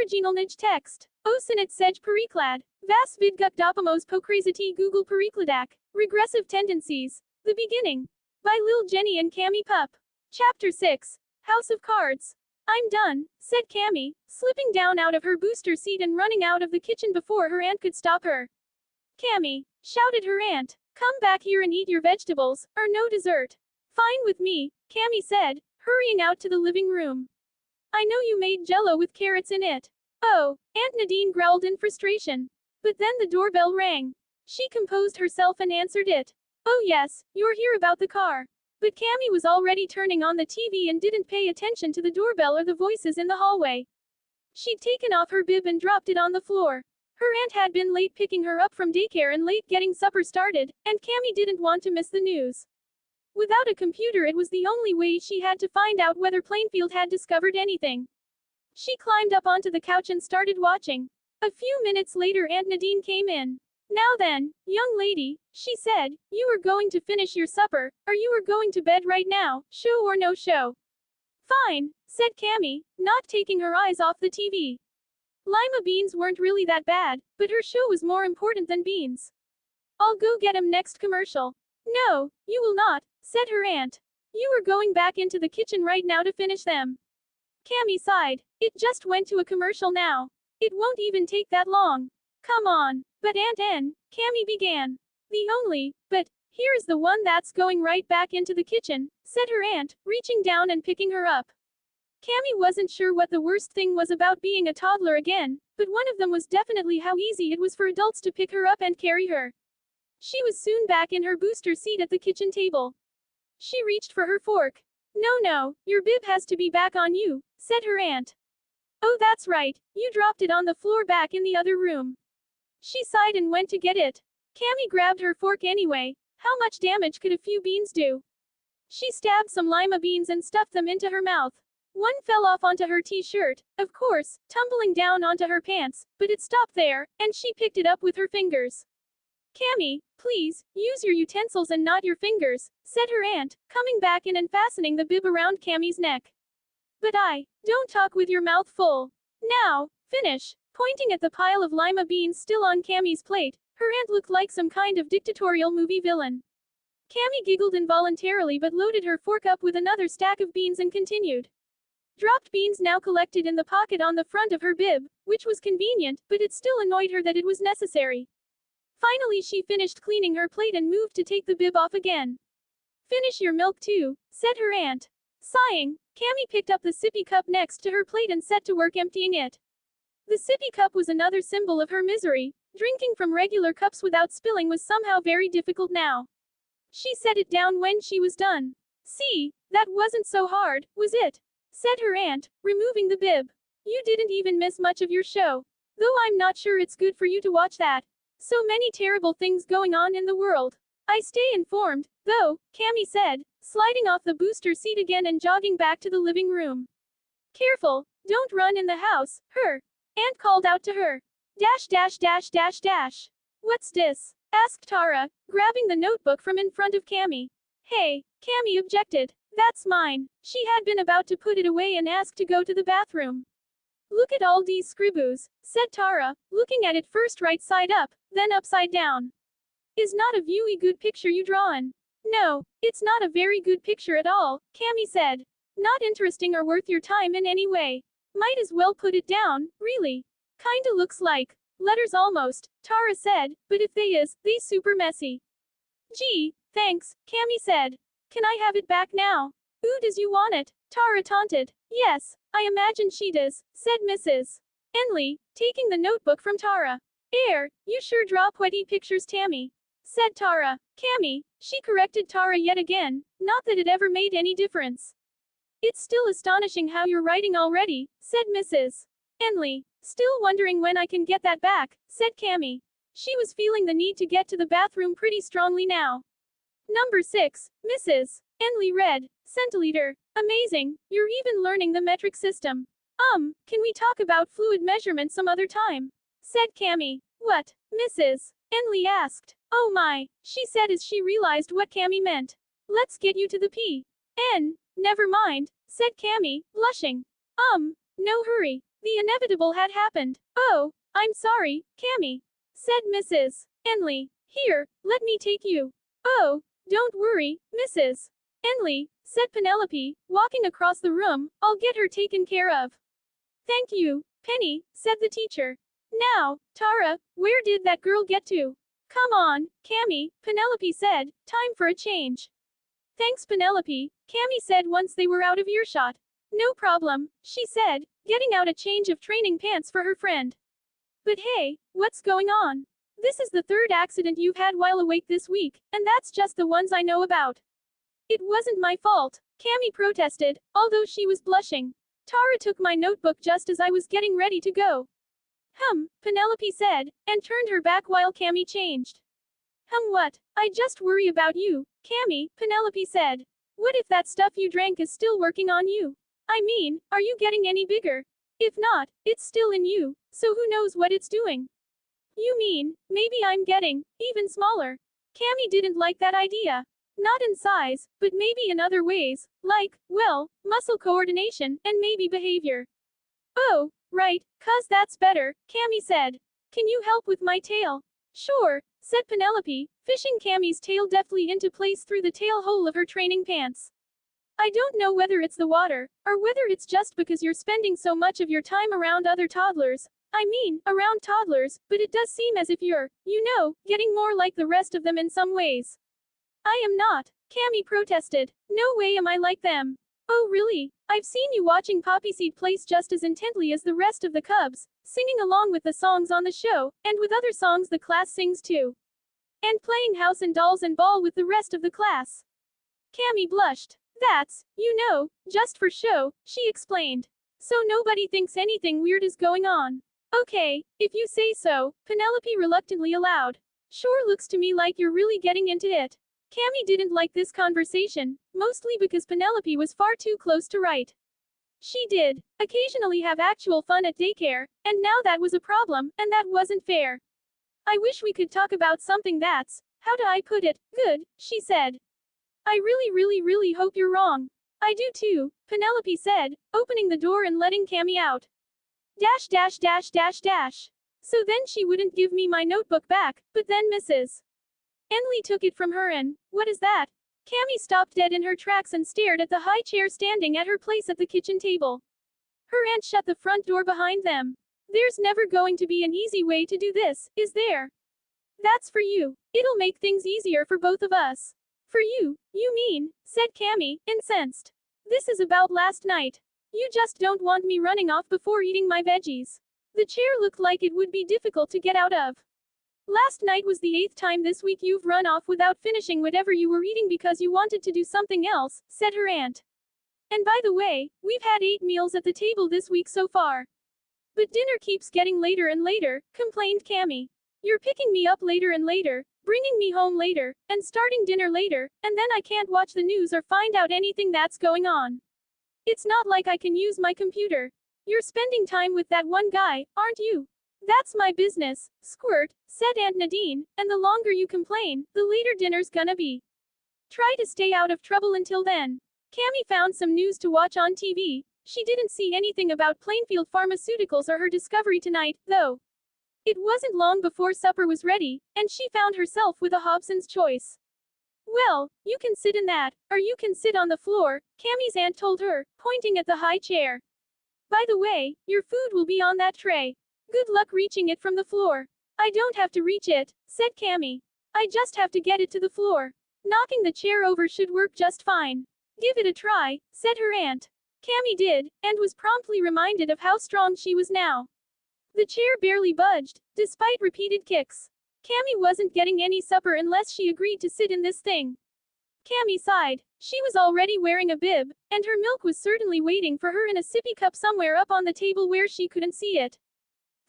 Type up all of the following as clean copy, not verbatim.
Originalnij text. Osinit sej periklad. Vas vidguk dopamos pokraziti Google perikladak. Regressive tendencies. The beginning. By Lil Jenny and Cammy Pup. Chapter 6. House of Cards. I'm done, said Cammy, slipping down out of her booster seat and running out of the kitchen before her aunt could stop her. Cammy, shouted her aunt, come back here and eat your vegetables, or no dessert. Fine with me, Cammy said, hurrying out to the living room. I know you made jello with carrots in it. Oh, Aunt Nadine growled in frustration. But then the doorbell rang. She composed herself and answered it. Oh yes, you're here about the car. But Cammy was already turning on the TV and didn't pay attention to the doorbell or the voices in the hallway. She'd taken off her bib and dropped it on the floor. Her aunt had been late picking her up from daycare and late getting supper started, and Cammy didn't want to miss the news. Without a computer, it was the only way she had to find out whether Plainfield had discovered anything. She climbed up onto the couch and started watching. A few minutes later, Aunt Nadine came in. Now then, young lady, she said, you are going to finish your supper, or you are going to bed right now, show or no show. Fine, said Cammy, not taking her eyes off the TV. Lima beans weren't really that bad, but her show was more important than beans. I'll go get 'em next commercial. No, you will not, said her aunt. You are going back into the kitchen right now to finish them. Cammy sighed. It just went to a commercial now. It won't even take that long. Come on. But Aunt N, Cammy began. The only, but, here's the one that's going right back into the kitchen, said her aunt, reaching down and picking her up. Cammy wasn't sure what the worst thing was about being a toddler again, but one of them was definitely how easy it was for adults to pick her up and carry her. She was soon back in her booster seat at the kitchen table. She reached for her fork. No, your bib has to be back on you, said her aunt. Oh, that's right, you dropped it on the floor back in the other room. She sighed and went to get it. Cammy grabbed her fork anyway. How much damage could a few beans do? She stabbed some lima beans and stuffed them into her mouth. One fell off onto her t-shirt, of course, tumbling down onto her pants, but it stopped there, and she picked it up with her fingers. Cammy, please, use your utensils and not your fingers, said her aunt, coming back in and fastening the bib around Cammy's neck. But don't talk with your mouth full. Now, finish. Pointing at the pile of lima beans still on Cammy's plate, her aunt looked like some kind of dictatorial movie villain. Cammy giggled involuntarily but loaded her fork up with another stack of beans and continued. Dropped beans now collected in the pocket on the front of her bib, which was convenient, but it still annoyed her that it was necessary. Finally she finished cleaning her plate and moved to take the bib off again. Finish your milk too, said her aunt. Sighing, Cammy picked up the sippy cup next to her plate and set to work emptying it. The sippy cup was another symbol of her misery. Drinking from regular cups without spilling was somehow very difficult now. She set it down when she was done. See, that wasn't so hard, was it? Said her aunt, removing the bib. You didn't even miss much of your show. Though I'm not sure it's good for you to watch that. So many terrible things going on in the world. I stay informed, though, Cammy said, sliding off the booster seat again and jogging back to the living room. Careful, don't run in the house, her aunt called out to her. What's this? Asked Tara, grabbing the notebook from in front of Cammy. Hey, Cammy objected. That's mine. She had been about to put it away and asked to go to the bathroom. Look at all these scribbles, said Tara, looking at it first right side up, then upside down. Is not a very good picture you drawin'? No, it's not a very good picture at all, Cammy said. Not interesting or worth your time in any way. Might as well put it down, really. Kinda looks like letters almost, Tara said, but if they super messy. Gee, thanks, Cammy said. Can I have it back now? Ooh, does you want it? Tara taunted. Yes, I imagine she does, said Mrs. Enley, taking the notebook from Tara. You sure draw pretty pictures, Tammy, said Tara. Cammy, she corrected Tara yet again, not that it ever made any difference. It's still astonishing how you're writing already, said Mrs. Enley. Still wondering when I can get that back, said Cammy. She was feeling the need to get to the bathroom pretty strongly now. Number 6, Mrs. Enley read. Centiliter. Amazing, you're even learning the metric system. Can we talk about fluid measurement some other time? Said Cammy. What? Mrs. Enley asked. Oh my, she said as she realized what Cammy meant. Let's get you to the P. N. Never mind, said Cammy, blushing. No hurry. The inevitable had happened. "Oh, I'm sorry, Cammy," said Mrs. Henley. "Here, let me take you." "Oh, don't worry, Mrs. Henley," said Penelope, walking across the room. "I'll get her taken care of." "Thank you, Penny," said the teacher. "Now, Tara, where did that girl get to?" "Come on, Cammy," Penelope said. "Time for a change." "Thanks, Penelope," Cammy said once they were out of earshot. "No problem," she said, getting out a change of training pants for her friend. "But hey, what's going on? This is the third accident you've had while awake this week, and that's just the ones I know about." "It wasn't my fault," Cammy protested, although she was blushing. "Tara took my notebook just as I was getting ready to go." Penelope said, and turned her back while Cammy changed. What? I just worry about you, Cammy," Penelope said. "What if that stuff you drank is still working on you? I mean, are you getting any bigger? If not, it's still in you, so who knows what it's doing." "You mean, maybe I'm getting even smaller?" Cammy didn't like that idea. Not in size, but maybe in other ways, like, well, muscle coordination, and maybe behavior. "Oh, right, 'cause that's better," Cammy said. "Can you help with my tail?" "Sure," said Penelope, fishing Cammy's tail deftly into place through the tail hole of her training pants. "I don't know whether it's the water, or whether it's just because you're spending so much of your time around other toddlers. I mean, around toddlers, but it does seem as if you're, getting more like the rest of them in some ways." "I am not," Cammy protested. "No way am I like them." "Oh really? I've seen you watching Poppyseed Place just as intently as the rest of the Cubs, singing along with the songs on the show, and with other songs the class sings too. And playing house and dolls and ball with the rest of the class." Cammy blushed. "That's, just for show," she explained. "So nobody thinks anything weird is going on." "Okay, if you say so," Penelope reluctantly allowed. "Sure looks to me like you're really getting into it." Cammy didn't like this conversation, mostly because Penelope was far too close to right. She did occasionally have actual fun at daycare, and now that was a problem, and that wasn't fair. "I wish we could talk about something that's, how do I put it, good," she said. "I really hope you're wrong." "I do too," Penelope said, opening the door and letting Cammy out. Dash dash dash dash dash. So then she wouldn't give me my notebook back, but then Mrs. Henley took it from her and, what is that? Cammy stopped dead in her tracks and stared at the high chair standing at her place at the kitchen table. Her aunt shut the front door behind them. "There's never going to be an easy way to do this, is there?" "That's for you. It'll make things easier for both of us." "For you mean," said Cammy, incensed. "This is about last night. You just don't want me running off before eating my veggies." The chair looked like it would be difficult to get out of. "Last night was the 8th time this week you've run off without finishing whatever you were eating because you wanted to do something else," said her aunt. "And by the way, we've had 8 meals at the table this week so far." "But dinner keeps getting later and later," complained Cammy. "You're picking me up later and later, bringing me home later, and starting dinner later, and then I can't watch the news or find out anything that's going on. It's not like I can use my computer. You're spending time with that one guy, aren't you?" "That's my business, Squirt," said Aunt Nadine, "and the longer you complain, the later dinner's gonna be. Try to stay out of trouble until then." Cammy found some news to watch on TV. She didn't see anything about Plainfield Pharmaceuticals or her discovery tonight, though. It wasn't long before supper was ready, and she found herself with a Hobson's choice. "Well, you can sit in that, or you can sit on the floor," Cammy's aunt told her, pointing at the high chair. "By the way, your food will be on that tray. Good luck reaching it from the floor." "I don't have to reach it," said Cammy. "I just have to get it to the floor. Knocking the chair over should work just fine." "Give it a try," said her aunt. Cammy did, and was promptly reminded of how strong she was now. The chair barely budged, despite repeated kicks. Cammy wasn't getting any supper unless she agreed to sit in this thing. Cammy sighed. She was already wearing a bib, and her milk was certainly waiting for her in a sippy cup somewhere up on the table where she couldn't see it.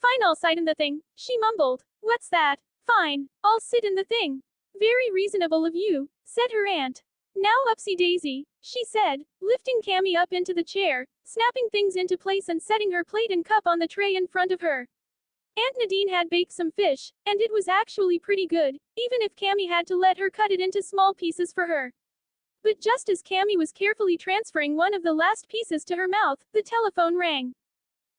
"Fine, I'll sit in the thing," she mumbled. "What's that? Fine, I'll sit in the thing." "Very reasonable of you," said her aunt. "Now upsy daisy," she said, lifting Cammy up into the chair, snapping things into place and setting her plate and cup on the tray in front of her. Aunt Nadine had baked some fish, and it was actually pretty good, even if Cammy had to let her cut it into small pieces for her. But just as Cammy was carefully transferring one of the last pieces to her mouth, the telephone rang.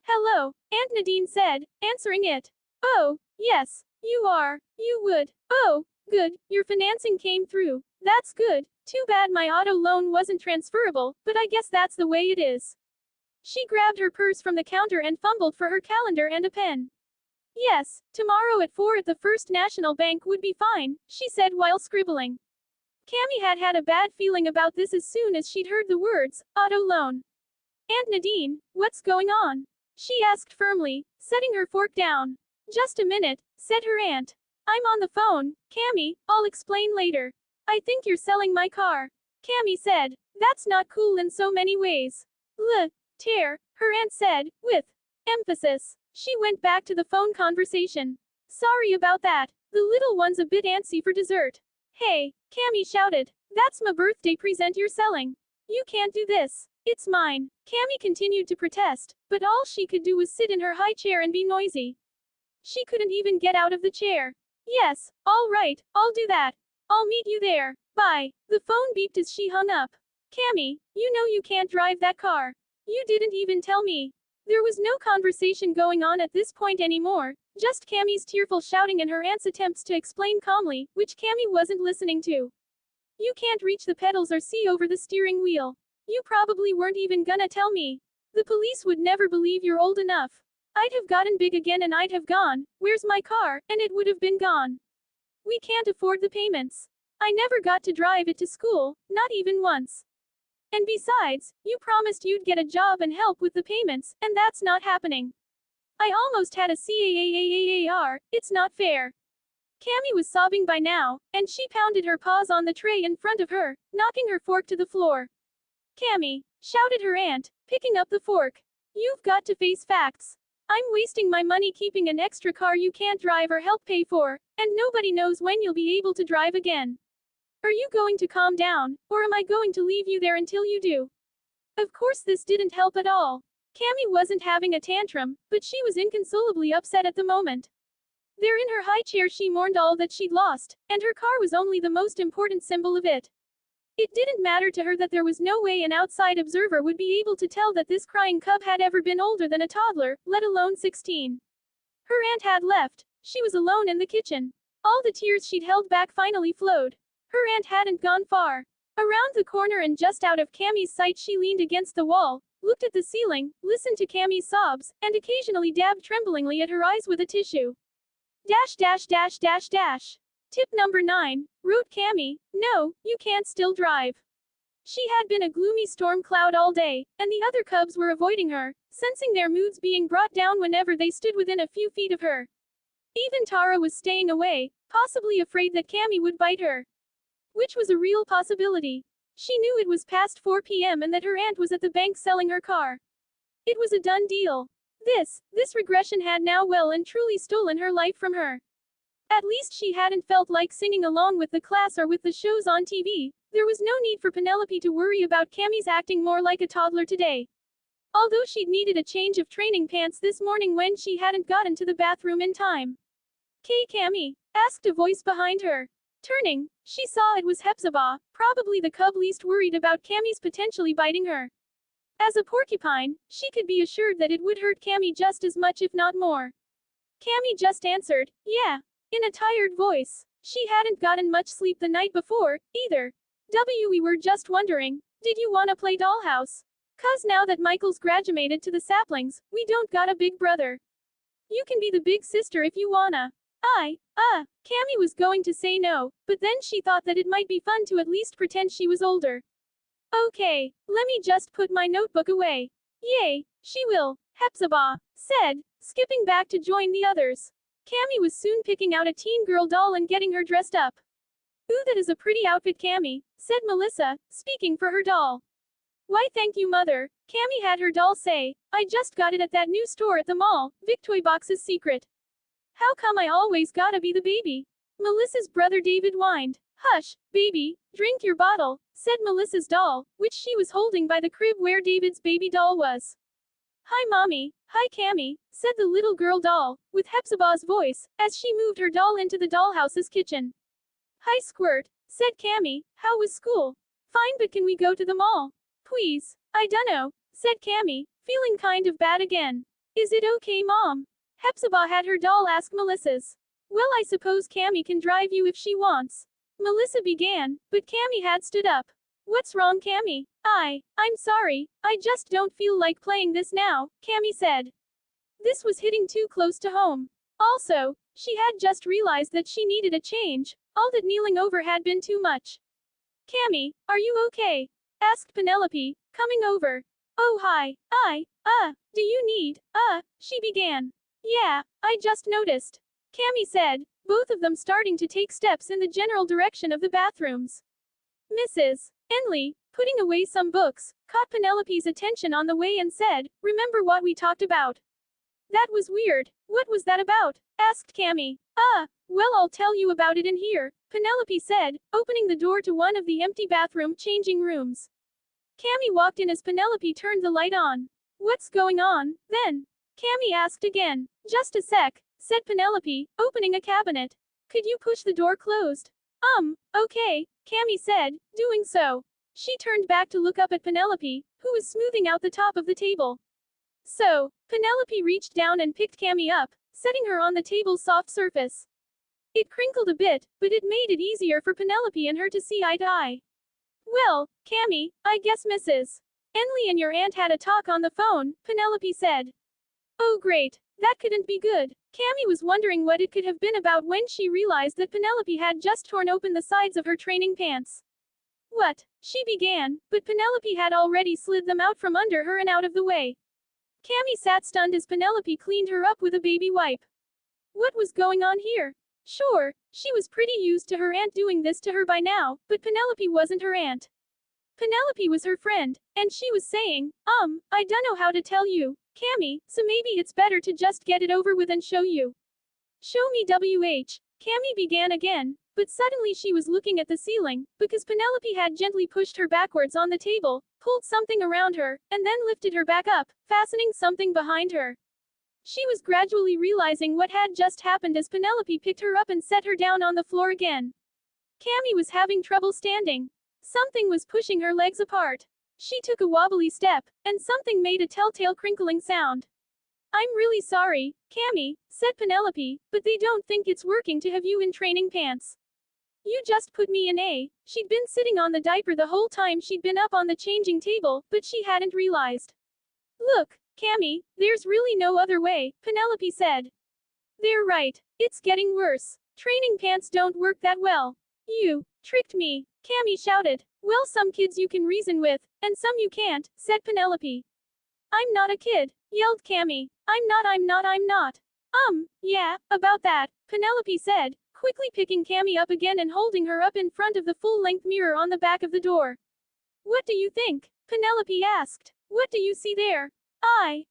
Hello, Aunt Nadine said, answering it. Oh, yes, you are. You would. Oh, good, your financing came through. That's good. Too bad my auto loan wasn't transferable, but I guess that's the way it is. She grabbed her purse from the counter and fumbled for her calendar and a pen. Yes, tomorrow at 4 at the First National Bank would be fine, she said while scribbling. Cammy had had a bad feeling about this as soon as she'd heard the words, auto loan. Aunt Nadine, what's going on? She asked firmly, setting her fork down. Just a minute, said her aunt. I'm on the phone, Cammy, I'll explain later. I think you're selling my car. Cammy said, that's not cool in so many ways. Tear, her aunt said, with emphasis. She went back to the phone conversation. Sorry about that, the little one's a bit antsy for dessert. Hey, Cammy shouted, that's my birthday present you're selling. You can't do this. It's mine. Cammy continued to protest, but all she could do was sit in her high chair and be noisy. She couldn't even get out of the chair. Yes, all right, I'll do that. I'll meet you there. Bye. The phone beeped as she hung up. Cammy, you know you can't drive that car. You didn't even tell me. There was no conversation going on at this point anymore, just Cammy's tearful shouting and her aunt's attempts to explain calmly, which Cammy wasn't listening to. You can't reach the pedals or see over the steering wheel. You probably weren't even gonna tell me. The police would never believe you're old enough. I'd have gotten big again and I'd have gone, where's my car, and it would have been gone. We can't afford the payments. I never got to drive it to school, not even once. And besides, you promised you'd get a job and help with the payments, and that's not happening. I almost had a CAAAAR, it's not fair. Cammy was sobbing by now, and she pounded her paws on the tray in front of her, knocking her fork to the floor. Cammy, shouted her aunt, picking up the fork. You've got to face facts. I'm wasting my money keeping an extra car you can't drive or help pay for, and nobody knows when you'll be able to drive again. Are you going to calm down, or am I going to leave you there until you do? Of course this didn't help at all. Cammy wasn't having a tantrum, but she was inconsolably upset at the moment. There in her high chair she mourned all that she'd lost, and her car was only the most important symbol of it. It didn't matter to her that there was no way an outside observer would be able to tell that this crying cub had ever been older than a toddler, let alone 16. Her aunt had left. She was alone in the kitchen. All the tears she'd held back finally flowed. Her aunt hadn't gone far. Around the corner and just out of Cammy's sight she leaned against the wall, looked at the ceiling, listened to Cammy's sobs, and occasionally dabbed tremblingly at her eyes with a tissue. Tip number 9, wrote Cammy, no, you can't still drive. She had been a gloomy storm cloud all day, and the other cubs were avoiding her, sensing their moods being brought down whenever they stood within a few feet of her. Even Tara was staying away, possibly afraid that Cammy would bite her. Which was a real possibility. She knew it was past 4 p.m. and that her aunt was at the bank selling her car. It was a done deal. This regression had now well and truly stolen her life from her. At least she hadn't felt like singing along with the class or with the shows on TV. There was no need for Penelope to worry about Cammy's acting more like a toddler today. Although she'd needed a change of training pants this morning when she hadn't gotten to the bathroom in time. Cammy? Asked a voice behind her. Turning, she saw it was Hepzibah, probably the cub least worried about Cammy's potentially biting her. As a porcupine, she could be assured that it would hurt Cammy just as much if not more. Cammy just answered, yeah, in a tired voice. She hadn't gotten much sleep the night before, either. We were just wondering, did you wanna play dollhouse? 'Cause now that Michael's graduated to the saplings, we don't got a big brother. You can be the big sister if you wanna. Cammy was going to say no, but then she thought that it might be fun to at least pretend she was older. Okay, let me just put my notebook away. Yay, she will, Hepzibah said, skipping back to join the others. Cammy was soon picking out a teen girl doll and getting her dressed up. Ooh, that is a pretty outfit, Cammy, said Melissa, speaking for her doll. Why thank you, mother, Cammy had her doll say. I just got it at that new store at the mall, Victoy Box's secret. How come I always gotta be the baby? Melissa's brother David whined. Hush, baby, drink your bottle, said Melissa's doll, which she was holding by the crib where David's baby doll was. Hi mommy, hi Cammy, said the little girl doll, with Hepzibah's voice, as she moved her doll into the dollhouse's kitchen. Hi Squirt, said Cammy, how was school? Fine, but can we go to the mall? Please, I dunno, said Cammy, feeling kind of bad again. Is it okay, Mom? Hepzibah had her doll ask Melissa's. Well, I suppose Cammy can drive you if she wants. Melissa began, but Cammy had stood up. What's wrong, Cammy? I'm sorry, I just don't feel like playing this now, Cammy said. This was hitting too close to home. Also, she had just realized that she needed a change. All that kneeling over had been too much. Cammy, are you okay? Asked Penelope, coming over. Oh hi, do you need, she began. Yeah, I just noticed. Cammy said, both of them starting to take steps in the general direction of the bathrooms. Mrs. Henley, putting away some books, caught Penelope's attention on the way and said, remember what we talked about? That was weird. What was that about? Asked Cammy. Well, I'll tell you about it in here, Penelope said, opening the door to one of the empty bathroom changing rooms. Cammy walked in as Penelope turned the light on. What's going on, then? Cammy asked again. Just a sec, said Penelope, opening a cabinet. Could you push the door closed? Okay, Cammy said, doing so. She turned back to look up at Penelope, who was smoothing out the top of the table. So, Penelope reached down and picked Cammy up, setting her on the table's soft surface. It crinkled a bit, but it made it easier for Penelope and her to see eye to eye. Well, Cammy, I guess Mrs. Henley and your aunt had a talk on the phone, Penelope said. Oh great, that couldn't be good. Cammy was wondering what it could have been about when she realized that Penelope had just torn open the sides of her training pants. What? She began, but Penelope had already slid them out from under her and out of the way. Cammy sat stunned as Penelope cleaned her up with a baby wipe. What was going on here? Sure, she was pretty used to her aunt doing this to her by now, but Penelope wasn't her aunt. Penelope was her friend, and she was saying, I dunno how to tell you, Cammy, so maybe it's better to just get it over with and show you. Show me WH, Cammy began again, but suddenly she was looking at the ceiling, because Penelope had gently pushed her backwards on the table, pulled something around her, and then lifted her back up, fastening something behind her. She was gradually realizing what had just happened as Penelope picked her up and set her down on the floor again. Cammy was having trouble standing. Something was pushing her legs apart. She took a wobbly step, and something made a telltale crinkling sound. I'm really sorry, Cammy, said Penelope, but they don't think it's working to have you in training pants. You just put me in a. She'd been sitting on the diaper the whole time she'd been up on the changing table, but she hadn't realized. Look, Cammy, there's really no other way, Penelope said. They're right. It's getting worse. Training pants don't work that well. You tricked me, Cammy shouted. Well, some kids you can reason with, and some you can't, said Penelope. I'm not a kid, yelled Cammy. I'm not. Yeah, about that, Penelope said, quickly picking Cammy up again and holding her up in front of the full-length mirror on the back of the door. What do you think? Penelope asked. What do you see there? I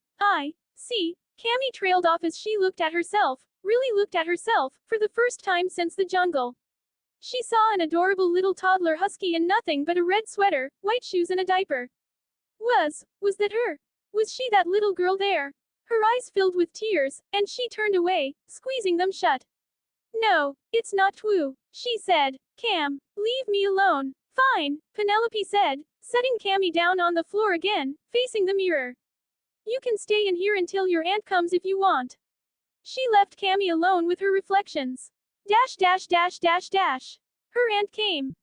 see. Cammy trailed off as she looked at herself, really looked at herself, for the first time since the jungle. She saw an adorable little toddler husky in nothing but a red sweater, white shoes and a diaper. Was that her? Was she that little girl there? Her eyes filled with tears, and she turned away, squeezing them shut. No, it's not Twu, she said. Cam, leave me alone. Fine, Penelope said, setting Cammy down on the floor again, facing the mirror. You can stay in here until your aunt comes if you want. She left Cammy alone with her reflections. Her aunt came.